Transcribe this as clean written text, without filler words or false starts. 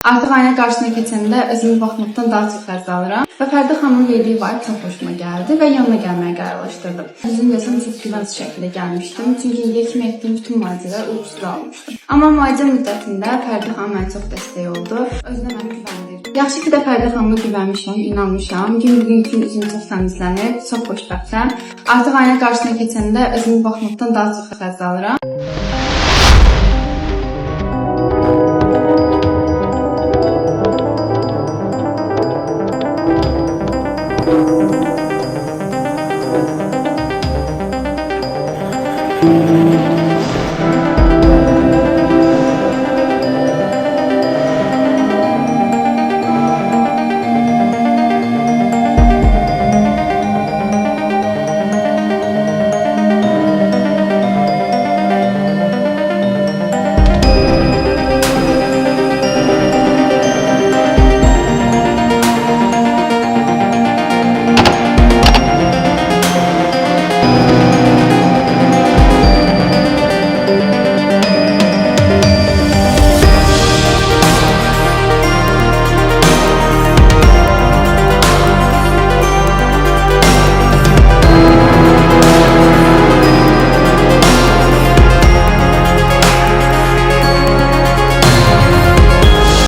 Artıq ayna qarşısına keçəndə özümü baxmaqdan daha çox həzz alıram və Fərdə xanımın verdiyi vibe çox xoşuma gəldi və yanına gəlməyə qərarlaşdırdım. Düzünü desəm çox güvənsiz şəkildə gəlmişdim, çünki indiyə kimi etdiyim bütün müalicələr uğursuz almışdım. Amma müalicə müddətində Fərdə xanım mənə çox dəstək oldu, özünə məni güvəndirdi. Yaxşı ki də Fərdə xanıma güvənmişəm, inanmışam. Gün-bugün üçün üzüm çox təmizlənib, çox xoşbəxtəm. Artıq ayna qarşısına keçəndə özümü baxmaqdan daha çox həzz alıram.